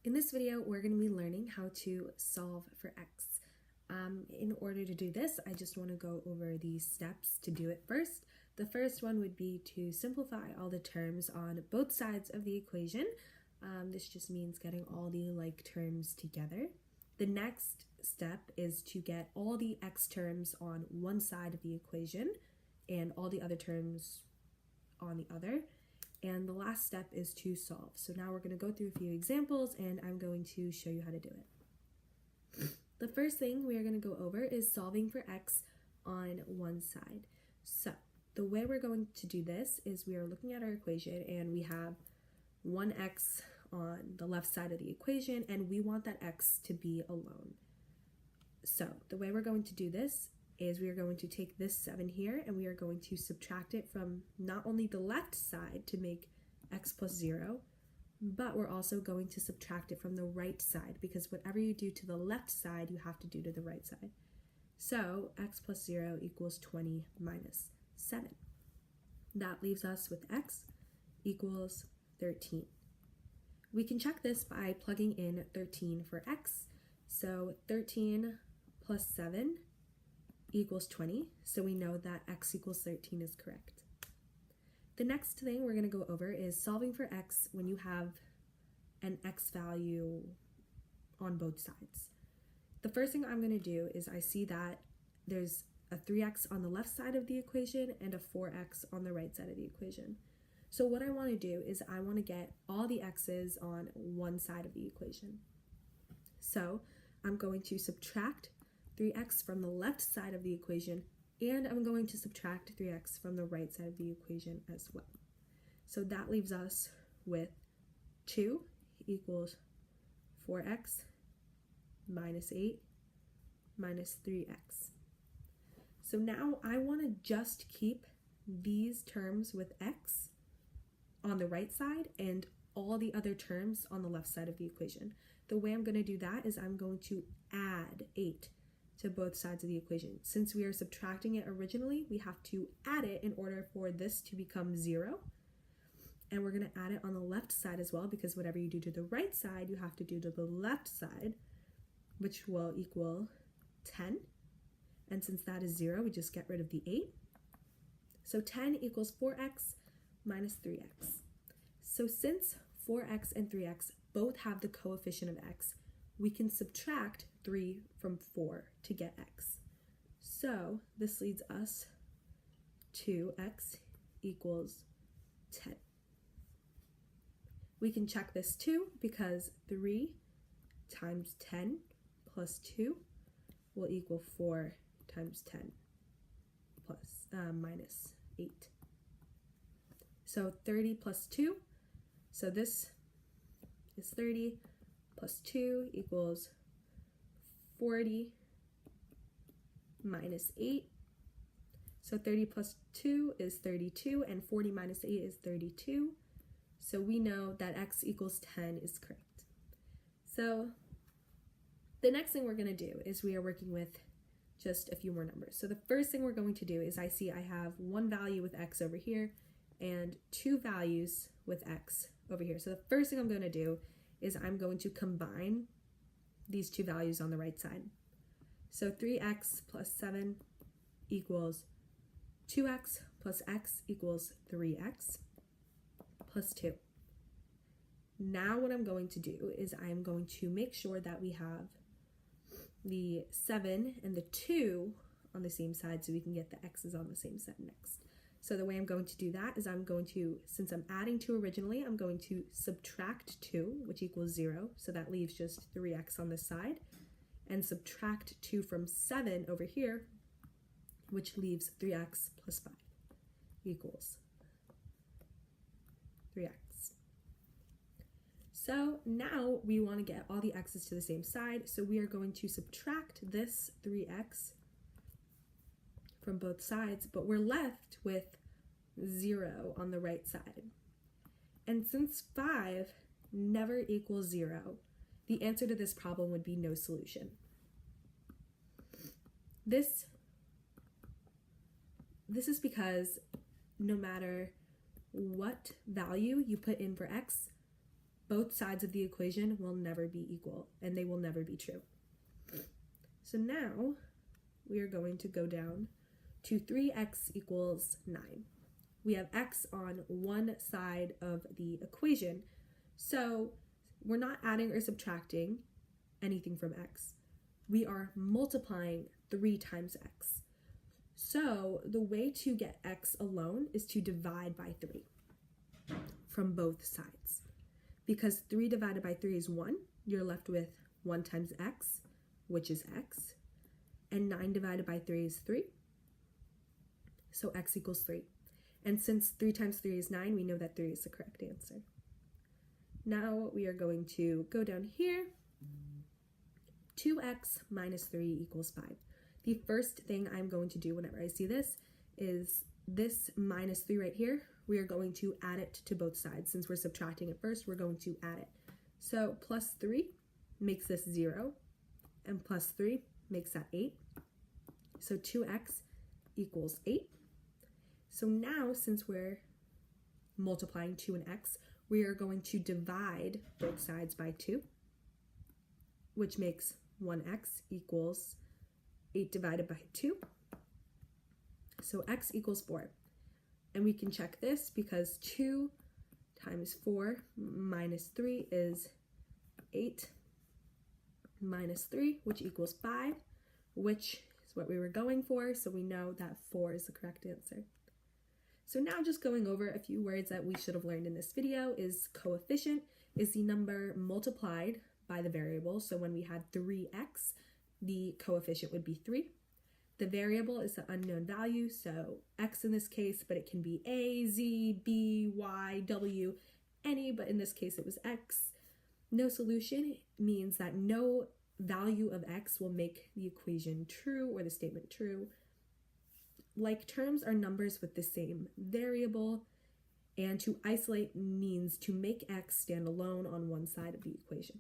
In this video, we're going to be learning how to solve for x. In order to do this, I just want to go over these steps to do it first. The first one would be to simplify all the terms on both sides of the equation. This just means getting all the like terms together. The next step is to get all the x terms on one side of the equation and all the other terms on the other. And the last step is to solve. So now we're going to go through a few examples and I'm going to show you how to do it. The first thing we are going to go over is solving for x on one side. So the way we're going to do this is we are looking at our equation and we have 1x on the left side of the equation and we want that x to be alone. So the way we're going to do this is we are going to take this 7 here and we are going to subtract it from not only the left side to make x plus 0, but we're also going to subtract it from the right side because whatever you do to the left side, you have to do to the right side. So x plus 0 equals 20 minus 7. That leaves us with x equals 13. We can check this by plugging in 13 for x. So 13 plus 7 equals 20, so we know that x equals 13 is correct. The next thing we're going to go over is solving for x when you have an x value on both sides. The first thing I'm going to do is I see that there's a 3x on the left side of the equation and a 4x on the right side of the equation. So what I want to do is I want to get all the x's on one side of the equation. So I'm going to subtract 3x from the left side of the equation, and I'm going to subtract 3x from the right side of the equation as well. So that leaves us with 2 equals 4x minus 8 minus 3x. So now I want to just keep these terms with x on the right side and all the other terms on the left side of the equation. The way I'm going to do that is I'm going to add 8 to both sides of the equation. Since we are subtracting it originally, we have to add it in order for this to become 0. And we're going to add it on the left side as well, because whatever you do to the right side, you have to do to the left side, which will equal 10. And since that is 0, we just get rid of the 8. So 10 equals 4x minus 3x. So since 4x and 3x both have the coefficient of x, we can subtract 3 from 4 to get x. So this leads us to x equals 10. We can check this too because 3 times 10 plus 2 will equal 4 times 10 plus minus 8. So 30 plus 2, so this is 30 plus 2 equals 40 minus 8. So 30 plus 2 is 32 and 40 minus 8 is 32. So we know that x equals 10 is correct. So the next thing we're going to do is we are working with just a few more numbers. So the first thing we're going to do is I see I have one value with x over here and two values with x over here. So the first thing I'm going to do is I'm going to combine these two values on the right side. So 3x plus 7 equals 2x plus x equals 3x plus 2. Now what I'm going to do is I'm going to make sure that we have the 7 and the 2 on the same side so we can get the x's on the same side next. So the way I'm going to do that is I'm going to, since I'm adding 2 originally, I'm going to subtract 2, which equals 0. So that leaves just 3x on this side. And subtract 2 from 7 over here, which leaves 3x plus 5 equals 3x. So now we want to get all the x's to the same side. So we are going to subtract this 3x from both sides, but we're left with 0 on the right side. And since 5 never equals 0, the answer to this problem would be no solution. This is because no matter what value you put in for x, both sides of the equation will never be equal and they will never be true. So now we are going to go down to 3x equals 9. We have x on one side of the equation, so we're not adding or subtracting anything from x. We are multiplying 3 times x. So the way to get x alone is to divide by 3 from both sides. Because 3 divided by 3 is 1, you're left with 1 times x, which is x, and 9 divided by 3 is 3, so x equals 3. And since 3 times 3 is 9, we know that 3 is the correct answer. Now we are going to go down here. 2x minus 3 equals 5. The first thing I'm going to do whenever I see this is this minus 3 right here, we are going to add it to both sides. Since we're subtracting it first, we're going to add it. So plus 3 makes this 0, and plus 3 makes that 8. So 2x equals 8. So now, since we're multiplying 2 and x, we are going to divide both sides by 2, which makes 1x equals 8 divided by 2. So x equals 4. And we can check this because 2 times 4 minus 3 is 8 minus 3, which equals 5, which is what we were going for. So we know that 4 is the correct answer. So now just going over a few words that we should have learned in this video is coefficient is the number multiplied by the variable. So when we had 3x, the coefficient would be 3. The variable is the unknown value, so x in this case, but it can be a, z, b, y, w, any, but in this case it was x. No solution means that no value of x will make the equation true or the statement true. Like terms are numbers with the same variable, and to isolate means to make x stand alone on one side of the equation.